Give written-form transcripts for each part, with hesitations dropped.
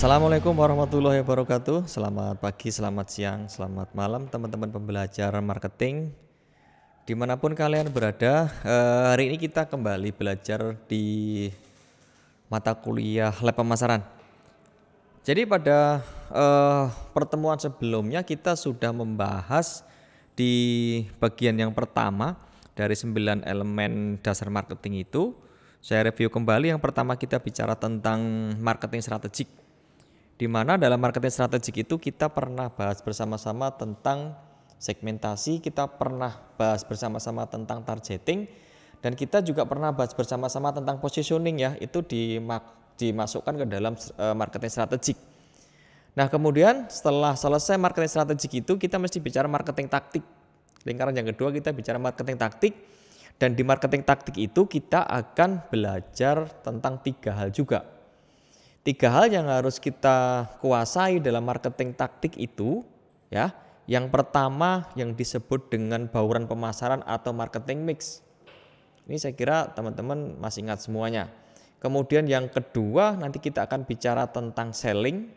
Assalamualaikum warahmatullahi wabarakatuh. Selamat pagi, selamat siang, selamat malam teman-teman pembelajar marketing dimanapun kalian berada. Hari ini kita kembali belajar di mata kuliah lab pemasaran. Jadi pada pertemuan sebelumnya kita sudah membahas di bagian yang pertama dari 9 elemen dasar marketing itu. Saya review kembali. Yang pertama kita bicara tentang marketing strategik, di mana dalam marketing strategik itu kita pernah bahas bersama-sama tentang segmentasi, kita pernah bahas bersama-sama tentang targeting, dan kita juga pernah bahas bersama-sama tentang positioning ya, itu dimasukkan ke dalam marketing strategik. Nah kemudian setelah selesai marketing strategik itu kita mesti bicara marketing taktik. Lingkaran yang kedua kita bicara marketing taktik, dan di marketing taktik itu kita akan belajar tentang 3 hal juga. 3 hal yang harus kita kuasai dalam marketing taktik itu ya. Yang pertama yang disebut dengan bauran pemasaran atau marketing mix. Ini saya kira teman-teman masih ingat semuanya. Kemudian yang kedua nanti kita akan bicara tentang selling,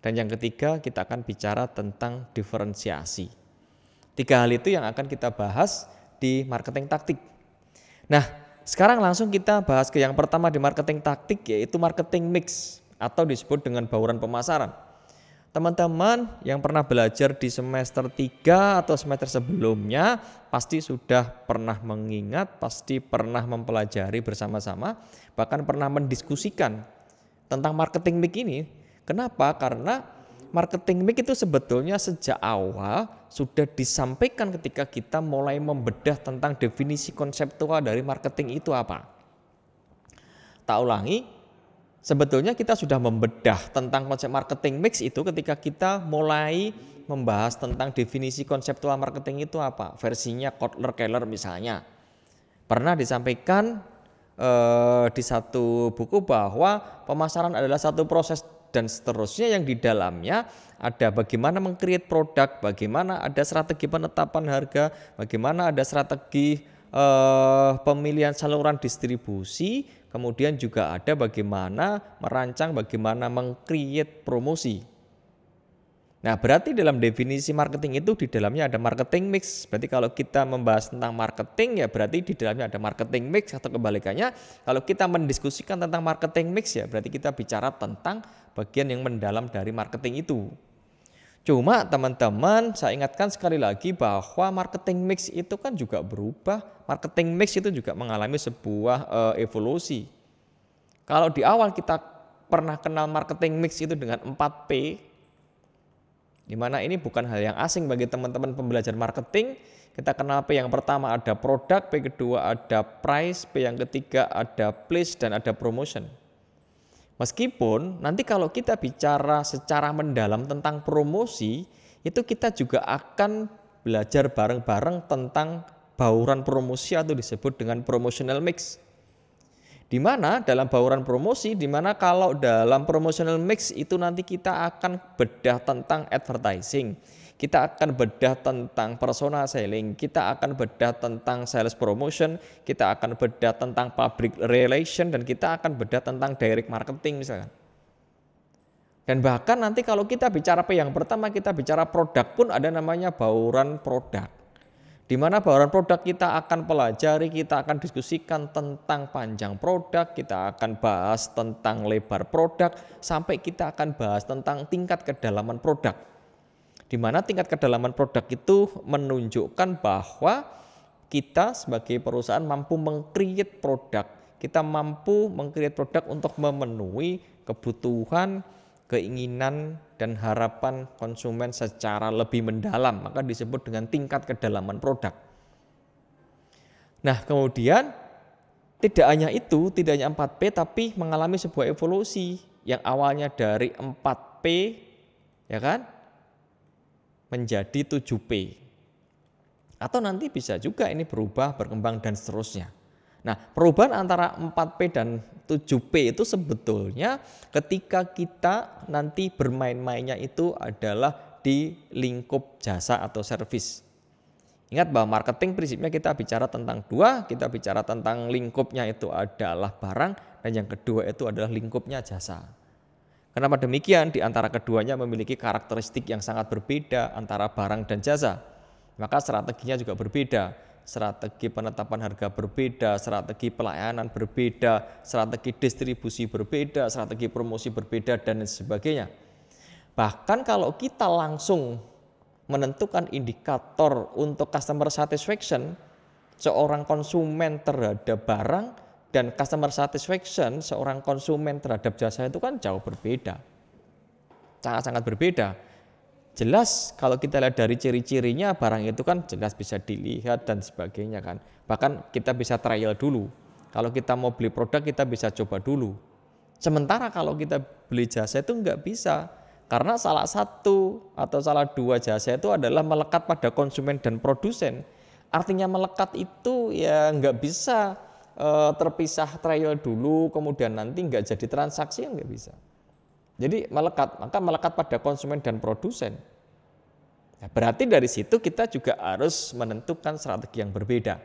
dan yang ketiga kita akan bicara tentang diferensiasi. 3 hal itu yang akan kita bahas di marketing taktik. Nah, sekarang langsung kita bahas ke yang pertama di marketing taktik, yaitu marketing mix atau disebut dengan bauran pemasaran. Teman-teman yang pernah belajar di semester 3 atau semester sebelumnya pasti sudah pernah mengingat, pasti pernah mempelajari bersama-sama, bahkan pernah mendiskusikan tentang marketing mix ini. Kenapa? Karena marketing mix itu sebetulnya sejak awal sudah disampaikan ketika kita mulai membedah tentang definisi konseptual dari marketing itu apa. Tak ulangi, sebetulnya kita sudah membedah tentang konsep marketing mix itu ketika kita mulai membahas tentang definisi konseptual marketing itu apa. Versinya Kotler-Keller misalnya. Pernah disampaikan di satu buku bahwa pemasaran adalah satu proses dan seterusnya yang di dalamnya ada bagaimana meng-create produk, bagaimana ada strategi penetapan harga, bagaimana ada strategi pemilihan saluran distribusi, kemudian juga ada bagaimana merancang, bagaimana meng-create promosi. Nah berarti dalam definisi marketing itu di dalamnya ada marketing mix. Berarti kalau kita membahas tentang marketing ya berarti di dalamnya ada marketing mix, atau kebalikannya kalau kita mendiskusikan tentang marketing mix ya berarti kita bicara tentang bagian yang mendalam dari marketing itu. Cuma teman-teman saya ingatkan sekali lagi bahwa marketing mix itu kan juga berubah. Marketing mix itu juga mengalami sebuah evolusi. Kalau di awal kita pernah kenal marketing mix itu dengan 4P, di mana ini bukan hal yang asing bagi teman-teman pembelajar marketing. Kita kenal P yang pertama ada produk, P kedua ada price, P yang ketiga ada place, dan ada promotion. Meskipun nanti kalau kita bicara secara mendalam tentang promosi, itu kita juga akan belajar bareng-bareng tentang bauran promosi atau disebut dengan promotional mix. Di mana dalam bauran promosi, di mana kalau dalam promotional mix itu nanti kita akan bedah tentang advertising, kita akan bedah tentang personal selling, kita akan bedah tentang sales promotion, kita akan bedah tentang public relation, dan kita akan bedah tentang direct marketing misalkan. Dan bahkan nanti kalau kita bicara P yang pertama, kita bicara produk pun ada namanya bauran produk. Di mana bauran produk kita akan pelajari, kita akan diskusikan tentang panjang produk, kita akan bahas tentang lebar produk, sampai kita akan bahas tentang tingkat kedalaman produk. Di mana tingkat kedalaman produk itu menunjukkan bahwa kita sebagai perusahaan mampu meng-create produk, kita mampu meng-create produk untuk memenuhi kebutuhan, keinginan dan harapan konsumen secara lebih mendalam, maka disebut dengan tingkat kedalaman produk. Nah kemudian tidak hanya itu, tidak hanya 4P, tapi mengalami sebuah evolusi yang awalnya dari 4P ya kan menjadi 7P, atau nanti bisa juga ini berubah, berkembang dan seterusnya. Nah perubahan antara 4P dan 7P itu sebetulnya ketika kita nanti bermain-mainnya itu adalah di lingkup jasa atau servis. Ingat bahwa marketing prinsipnya kita bicara tentang 2, kita bicara tentang lingkupnya itu adalah barang, dan yang kedua itu adalah lingkupnya jasa. Kenapa demikian? Di antara keduanya memiliki karakteristik yang sangat berbeda antara barang dan jasa. Maka strateginya juga berbeda. Strategi penetapan harga berbeda, strategi pelayanan berbeda, strategi distribusi berbeda, strategi promosi berbeda, dan sebagainya. Bahkan kalau kita langsung menentukan indikator untuk customer satisfaction, seorang konsumen terhadap barang dan customer satisfaction seorang konsumen terhadap jasa itu kan jauh berbeda. Sangat-sangat berbeda. Jelas kalau kita lihat dari ciri-cirinya barang itu kan jelas bisa dilihat dan sebagainya kan. Bahkan kita bisa trial dulu. Kalau kita mau beli produk kita bisa coba dulu. Sementara kalau kita beli jasa itu enggak bisa. Karena salah satu atau salah dua jasa itu adalah melekat pada konsumen dan produsen. Artinya melekat itu ya nggak bisa terpisah trial dulu kemudian nanti nggak jadi transaksi, nggak bisa. Jadi melekat, maka melekat pada konsumen dan produsen. Nah, berarti dari situ kita juga harus menentukan strategi yang berbeda.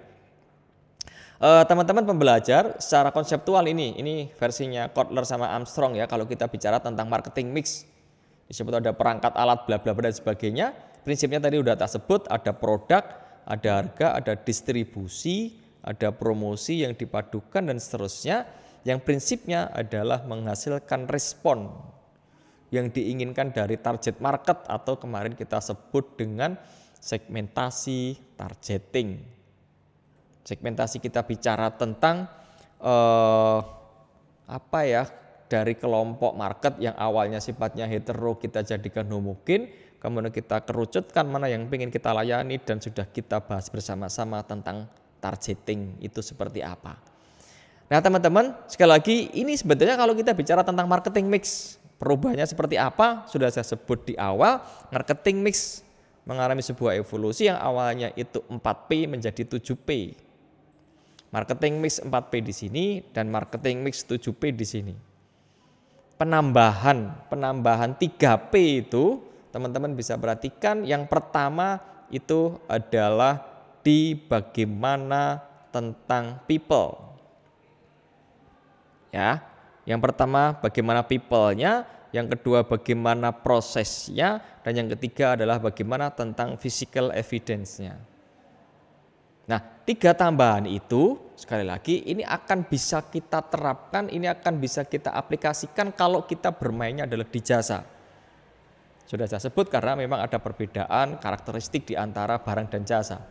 Teman-teman pembelajar, secara konseptual ini versinya Kotler sama Armstrong ya, kalau kita bicara tentang marketing mix. Disebut ada perangkat alat bla bla bla dan sebagainya. Prinsipnya tadi udah tak sebut, ada produk, ada harga, ada distribusi, ada promosi yang dipadukan dan seterusnya. Yang prinsipnya adalah menghasilkan respon yang diinginkan dari target market atau kemarin kita sebut dengan segmentasi targeting. Segmentasi kita bicara tentang dari kelompok market yang awalnya sifatnya hetero kita jadikan homogen, kemudian kita kerucutkan mana yang ingin kita layani dan sudah kita bahas bersama-sama tentang targeting itu seperti apa. Nah teman-teman, sekali lagi ini sebetulnya kalau kita bicara tentang marketing mix, perubahannya seperti apa sudah saya sebut di awal. Marketing mix mengalami sebuah evolusi yang awalnya itu 4P menjadi 7P. Marketing mix 4P di sini dan marketing mix 7P di sini. Penambahan 3P itu teman-teman bisa perhatikan, yang pertama itu adalah di bagaimana tentang people. Ya, yang pertama bagaimana people-nya, yang kedua bagaimana prosesnya, dan yang ketiga adalah bagaimana tentang physical evidence-nya. Nah, 3 tambahan itu sekali lagi ini akan bisa kita terapkan, ini akan bisa kita aplikasikan kalau kita bermainnya adalah di jasa. Sudah saya sebut karena memang ada perbedaan karakteristik di antara barang dan jasa.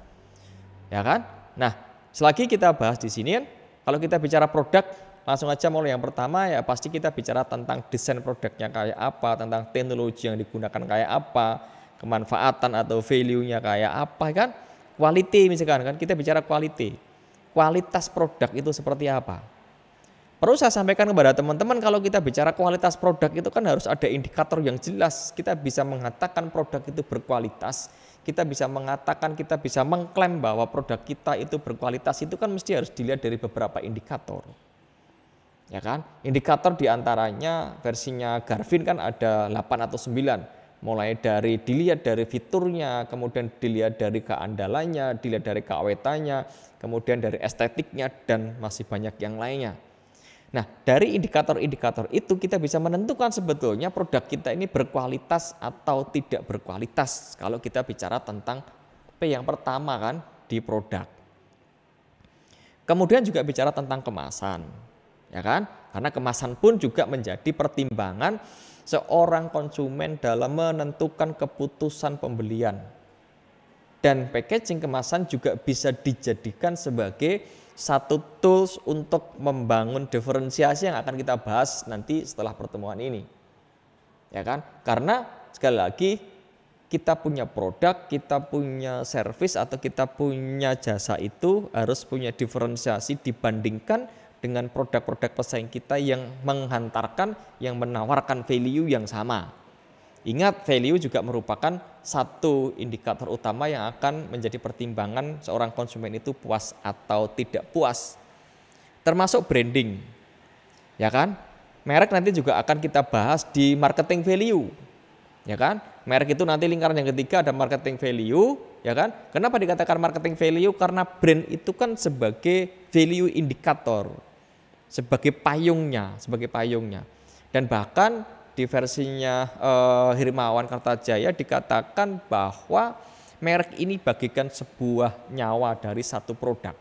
Ya kan? Nah, selagi kita bahas di sini, kalau kita bicara produk, langsung aja mulai yang pertama ya pasti kita bicara tentang desain produknya kayak apa, tentang teknologi yang digunakan kayak apa, kemanfaatan atau value-nya kayak apa kan? Quality misalkan kan, kita bicara quality. Kualitas produk itu seperti apa? Perlu saya sampaikan kepada teman-teman, kalau kita bicara kualitas produk itu kan harus ada indikator yang jelas. Kita bisa mengatakan produk itu berkualitas, kita bisa mengatakan, kita bisa mengklaim bahwa produk kita itu berkualitas, itu kan mesti harus dilihat dari beberapa indikator. Ya kan? Indikator diantaranya versinya Garvin kan ada 8 atau 9. Mulai dari dilihat dari fiturnya, kemudian dilihat dari keandalannya, dilihat dari keawetannya, kemudian dari estetiknya, dan masih banyak yang lainnya. Nah, dari indikator-indikator itu kita bisa menentukan sebetulnya produk kita ini berkualitas atau tidak berkualitas. Kalau kita bicara tentang P yang pertama kan di produk. Kemudian juga bicara tentang kemasan, ya kan? Karena kemasan pun juga menjadi pertimbangan seorang konsumen dalam menentukan keputusan pembelian. Dan packaging kemasan juga bisa dijadikan sebagai satu tools untuk membangun diferensiasi yang akan kita bahas nanti setelah pertemuan ini. Ya kan? Karena sekali lagi kita punya produk, kita punya service atau kita punya jasa itu harus punya diferensiasi dibandingkan dengan produk-produk pesaing kita yang menghantarkan, yang menawarkan value yang sama. Ingat, value juga merupakan satu indikator utama yang akan menjadi pertimbangan seorang konsumen itu puas atau tidak puas. Termasuk branding. Ya kan? Merek nanti juga akan kita bahas di marketing value. Ya kan? Merek itu nanti lingkaran yang ketiga ada marketing value, ya kan? Kenapa dikatakan marketing value? Karena brand itu kan sebagai value indikator, sebagai payungnya. Dan bahkan di versinya Hirmawan Kartajaya dikatakan bahwa merek ini bagikan sebuah nyawa dari satu produk.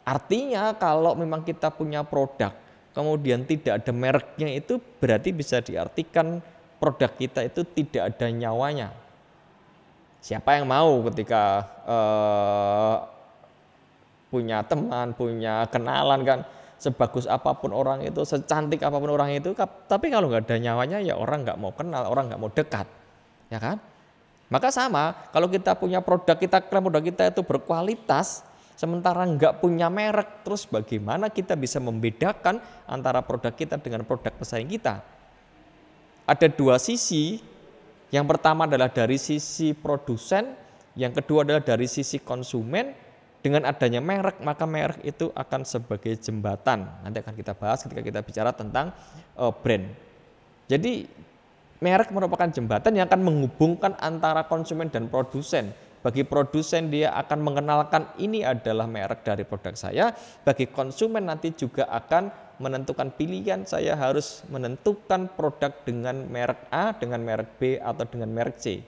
Artinya kalau memang kita punya produk, kemudian tidak ada mereknya, itu berarti bisa diartikan produk kita itu tidak ada nyawanya. Siapa yang mau ketika punya teman, punya kenalan kan, sebagus apapun orang itu, secantik apapun orang itu, tapi kalau nggak ada nyawanya ya orang nggak mau kenal, orang nggak mau dekat, ya kan? Maka sama, kalau kita punya produk, kita klaim produk kita itu berkualitas, sementara nggak punya merek, terus bagaimana kita bisa membedakan antara produk kita dengan produk pesaing kita? Ada dua sisi, yang pertama adalah dari sisi produsen, yang kedua adalah dari sisi konsumen. Dengan adanya merek, maka merek itu akan sebagai jembatan. Nanti akan kita bahas ketika kita bicara tentang brand. Jadi merek merupakan jembatan yang akan menghubungkan antara konsumen dan produsen. Bagi produsen dia akan mengenalkan ini adalah merek dari produk saya. Bagi konsumen nanti juga akan menentukan pilihan, saya harus menentukan produk dengan merek A, dengan merek B, atau dengan merek C.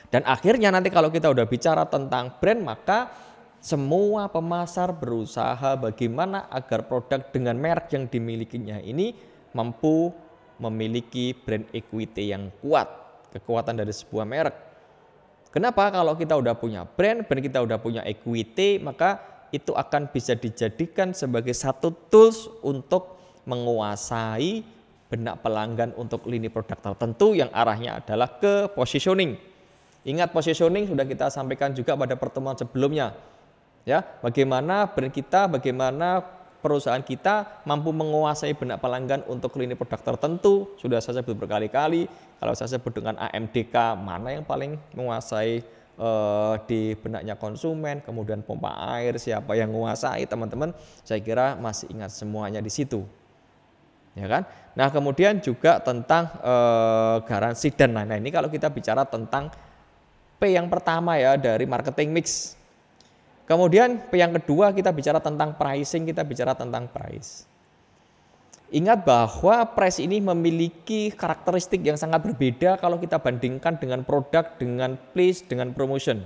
Dan akhirnya nanti kalau kita udah bicara tentang brand, maka semua pemasar berusaha bagaimana agar produk dengan merek yang dimilikinya ini mampu memiliki brand equity yang kuat, kekuatan dari sebuah merek. Kenapa? Kalau kita udah punya brand kita udah punya equity, maka itu akan bisa dijadikan sebagai satu tools untuk menguasai benak pelanggan untuk lini produk tertentu yang arahnya adalah ke positioning. Ingat, positioning sudah kita sampaikan juga pada pertemuan sebelumnya. Ya, bagaimana brand kita, bagaimana perusahaan kita mampu menguasai benak pelanggan untuk lini produk tertentu. Sudah saya sebut berkali-kali, kalau saya sebut dengan AMDK, mana yang paling menguasai di benaknya konsumen, kemudian pompa air, siapa yang menguasai, teman-teman, saya kira masih ingat semuanya di situ. Ya kan? Nah, kemudian juga tentang garansi dan lain-lain. Ini kalau kita bicara tentang P yang pertama ya dari marketing mix. Kemudian P yang kedua kita bicara tentang pricing, kita bicara tentang price. Ingat bahwa price ini memiliki karakteristik yang sangat berbeda kalau kita bandingkan dengan produk, dengan place, dengan promotion.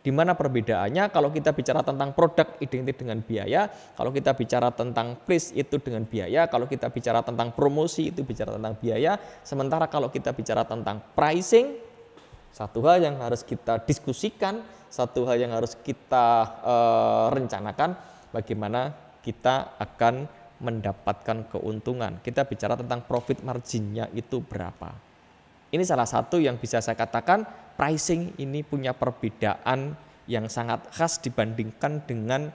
Di mana perbedaannya? Kalau kita bicara tentang produk identik dengan biaya, kalau kita bicara tentang place itu dengan biaya, kalau kita bicara tentang promosi itu bicara tentang biaya, sementara kalau kita bicara tentang pricing, satu hal yang harus kita diskusikan, satu hal yang harus kita rencanakan, bagaimana kita akan mendapatkan keuntungan. Kita bicara tentang profit marginnya itu berapa. Ini salah satu yang bisa saya katakan pricing ini punya perbedaan yang sangat khas dibandingkan dengan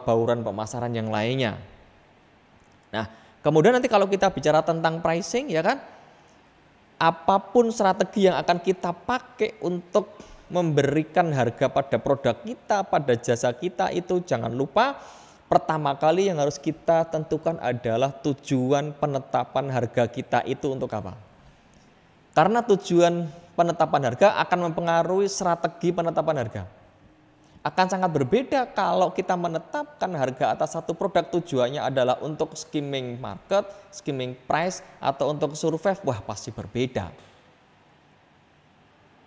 bauran pemasaran yang lainnya. Nah, kemudian nanti kalau kita bicara tentang pricing, ya kan, apapun strategi yang akan kita pakai untuk memberikan harga pada produk kita, pada jasa kita, itu jangan lupa pertama kali yang harus kita tentukan adalah tujuan penetapan harga kita itu untuk apa. Karena tujuan penetapan harga akan mempengaruhi strategi penetapan harga. Akan sangat berbeda kalau kita menetapkan harga atas satu produk tujuannya adalah untuk skimming market, skimming price, atau untuk survei, wah pasti berbeda.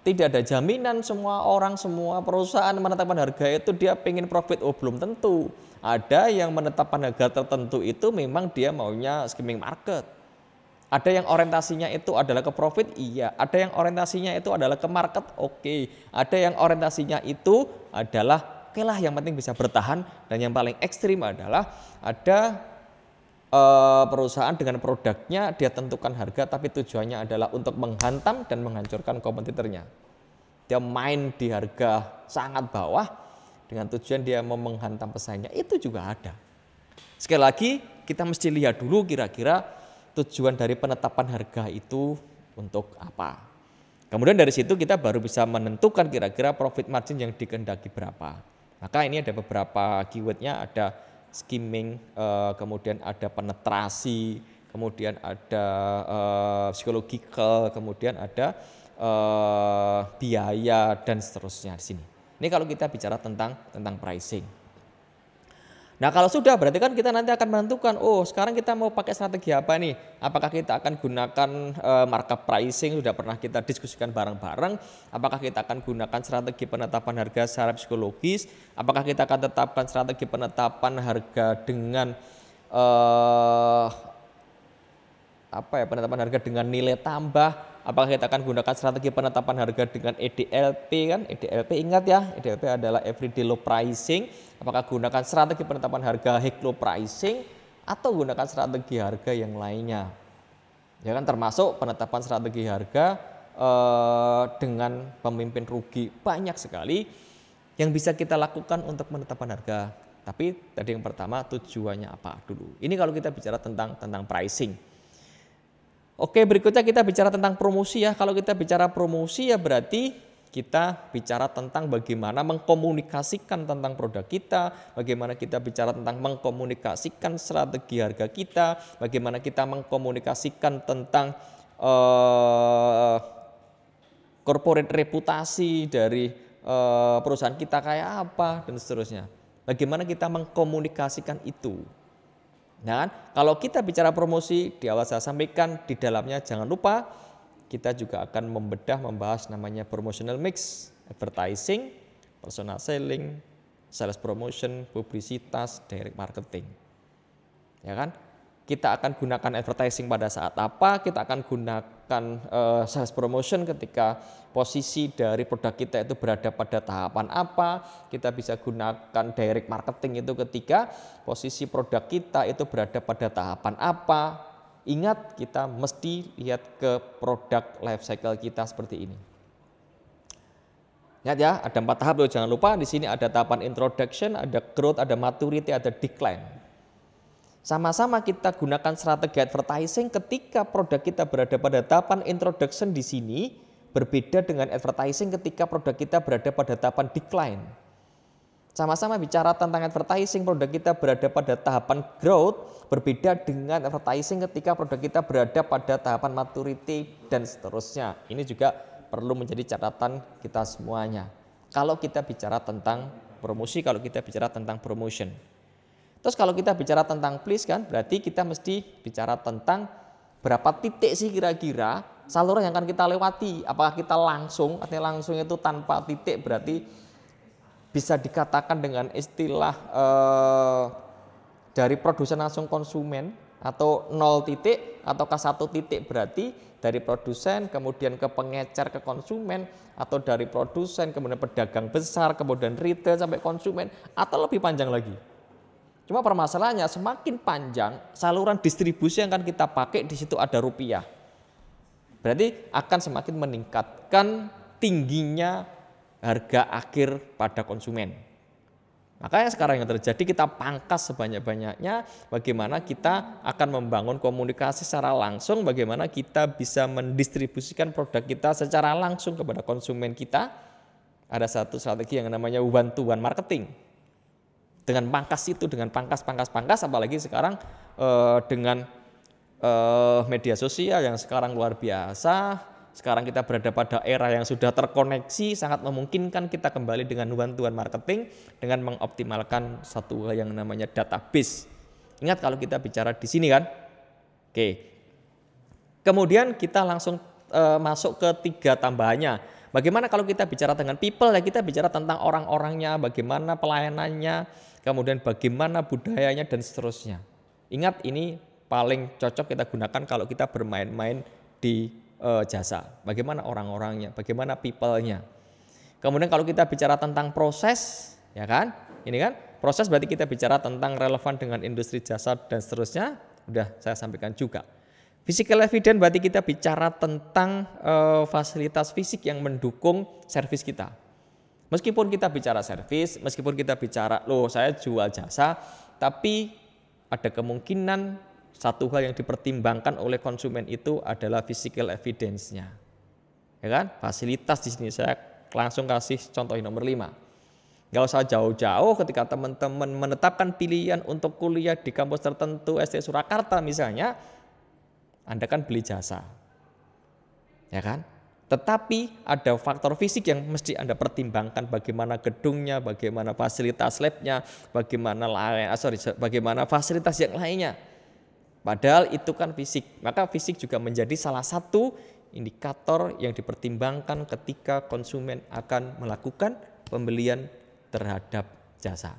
Tidak ada jaminan semua orang, semua perusahaan menetapkan harga itu dia pengen profit, oh belum tentu. Ada yang menetapkan harga tertentu itu memang dia maunya skimming market. Ada yang orientasinya itu adalah ke profit, iya. Ada yang orientasinya itu adalah ke market, oke. Ada yang orientasinya itu adalah, oke lah yang penting bisa bertahan. Dan yang paling ekstrim adalah ada perusahaan dengan produknya dia tentukan harga tapi tujuannya adalah untuk menghantam dan menghancurkan kompetitornya. Dia main di harga sangat bawah dengan tujuan dia mau menghantam pesaingnya, itu juga ada. Sekali lagi kita mesti lihat dulu kira-kira tujuan dari penetapan harga itu untuk apa. Kemudian dari situ kita baru bisa menentukan kira-kira profit margin yang dikehendaki berapa. Maka ini ada beberapa keywordnya, ada skimming, kemudian ada penetrasi, kemudian ada psychological, kemudian ada biaya dan seterusnya di sini. Ini kalau kita bicara tentang pricing. Nah kalau sudah berarti kan kita nanti akan menentukan, oh sekarang kita mau pakai strategi apa nih? Apakah kita akan gunakan markup pricing, sudah pernah kita diskusikan bareng-bareng. Apakah kita akan gunakan strategi penetapan harga secara psikologis? Apakah kita akan tetapkan strategi penetapan harga dengan penetapan harga dengan nilai tambah? Apakah kita akan gunakan strategi penetapan harga dengan EDLP kan? EDLP ingat ya, EDLP adalah everyday low pricing. Apakah gunakan strategi penetapan harga high low pricing atau gunakan strategi harga yang lainnya? Ya kan, termasuk penetapan strategi harga dengan pemimpin rugi, banyak sekali yang bisa kita lakukan untuk penetapan harga. Tapi tadi yang pertama tujuannya apa dulu. Ini kalau kita bicara tentang pricing. Oke, berikutnya kita bicara tentang promosi ya. Kalau kita bicara promosi ya berarti kita bicara tentang bagaimana mengkomunikasikan tentang produk kita, bagaimana kita bicara tentang mengkomunikasikan strategi harga kita, bagaimana kita mengkomunikasikan tentang corporate reputasi dari perusahaan kita kayak apa dan seterusnya. Bagaimana kita mengkomunikasikan itu. Nah, kalau kita bicara promosi, di awal saya sampaikan di dalamnya jangan lupa kita juga akan membahas namanya promotional mix, advertising, personal selling, sales promotion, publisitas, direct marketing. Ya kan? Kita akan gunakan advertising pada saat apa, kita akan gunakan sales promotion ketika posisi dari produk kita itu berada pada tahapan apa, kita bisa gunakan direct marketing itu ketika posisi produk kita itu berada pada tahapan apa. Ingat, kita mesti lihat ke produk life cycle kita seperti ini. Ingat ya, ada 4 tahap loh, jangan lupa di sini ada tahapan introduction, ada growth, ada maturity, ada decline. Sama-sama kita gunakan strategi advertising ketika produk kita berada pada tahapan introduction di sini, berbeda dengan advertising ketika produk kita berada pada tahapan decline. Sama-sama bicara tentang advertising, produk kita berada pada tahapan growth, berbeda dengan advertising ketika produk kita berada pada tahapan maturity dan seterusnya. Ini juga perlu menjadi catatan kita semuanya. Kalau kita bicara tentang promosi, kalau kita bicara tentang promotion. Terus kalau kita bicara tentang please kan, berarti kita mesti bicara tentang berapa titik sih kira-kira saluran yang akan kita lewati. Apakah kita langsung, artinya langsung itu tanpa titik, berarti bisa dikatakan dengan istilah dari produsen langsung konsumen, atau 0 titik ataukah 1 titik, berarti dari produsen kemudian ke pengecer ke konsumen, atau dari produsen kemudian pedagang besar kemudian retail sampai konsumen, atau lebih panjang lagi. Cuma permasalahannya semakin panjang saluran distribusi yang akan kita pakai, di situ ada rupiah. Berarti akan semakin meningkatkan tingginya harga akhir pada konsumen. Makanya sekarang yang terjadi kita pangkas sebanyak-banyaknya bagaimana kita akan membangun komunikasi secara langsung, bagaimana kita bisa mendistribusikan produk kita secara langsung kepada konsumen kita. Ada satu strategi yang namanya one to one marketing. Dengan pangkas itu, dengan pangkas, apalagi sekarang dengan media sosial yang sekarang luar biasa. Sekarang kita berada pada era yang sudah terkoneksi, sangat memungkinkan kita kembali dengan one to one marketing dengan mengoptimalkan satu hal yang namanya database. Ingat kalau kita bicara di sini kan. Oke. Kemudian kita langsung masuk ke 3 tambahannya. Bagaimana kalau kita bicara dengan people, ya kita bicara tentang orang-orangnya, bagaimana pelayanannya, kemudian bagaimana budayanya dan seterusnya. Ingat, ini paling cocok kita gunakan kalau kita bermain-main di jasa. Bagaimana orang-orangnya, bagaimana people-nya. Kemudian kalau kita bicara tentang proses, ya kan? Ini kan proses berarti kita bicara tentang relevan dengan industri jasa dan seterusnya. Udah saya sampaikan juga. Physical evidence berarti kita bicara tentang fasilitas fisik yang mendukung servis kita. Meskipun kita bicara servis, meskipun kita bicara, loh saya jual jasa, tapi ada kemungkinan satu hal yang dipertimbangkan oleh konsumen itu adalah physical evidence-nya. Ya kan? Fasilitas di sini saya langsung kasih contoh nomor 5. Gak usah jauh-jauh ketika teman-teman menetapkan pilihan untuk kuliah di kampus tertentu ST Surakarta misalnya, Anda kan beli jasa. Ya kan? Tetapi ada faktor fisik yang mesti Anda pertimbangkan, bagaimana gedungnya, bagaimana fasilitas labnya, bagaimana fasilitas yang lainnya. Padahal itu kan fisik, maka fisik juga menjadi salah satu indikator yang dipertimbangkan ketika konsumen akan melakukan pembelian terhadap jasa.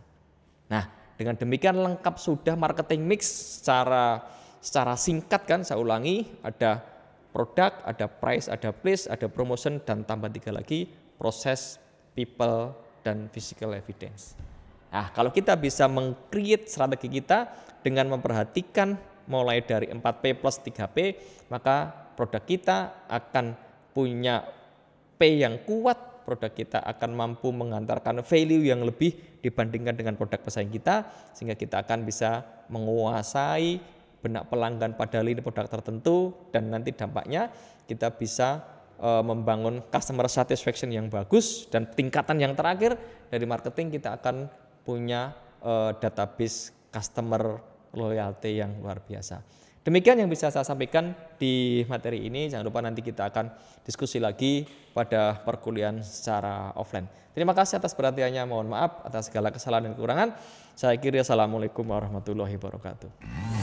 Nah, dengan demikian lengkap sudah marketing mix secara singkat kan, saya ulangi, ada produk, ada price, ada place, ada promotion, dan tambah 3 lagi, proses, people, dan physical evidence. Nah, kalau kita bisa meng-create strategi kita dengan memperhatikan mulai dari 4P plus 3P, maka produk kita akan punya P yang kuat, produk kita akan mampu mengantarkan value yang lebih dibandingkan dengan produk pesaing kita, sehingga kita akan bisa menguasai benak pelanggan pada lini produk tertentu, dan nanti dampaknya kita bisa membangun customer satisfaction yang bagus, dan tingkatan yang terakhir dari marketing kita akan punya database customer loyalty yang luar biasa. Demikian yang bisa saya sampaikan di materi ini. Jangan lupa nanti kita akan diskusi lagi pada perkuliahan secara offline. Terima kasih atas perhatiannya. Mohon maaf atas segala kesalahan dan kekurangan. Saya akhiri. Assalamualaikum warahmatullahi wabarakatuh.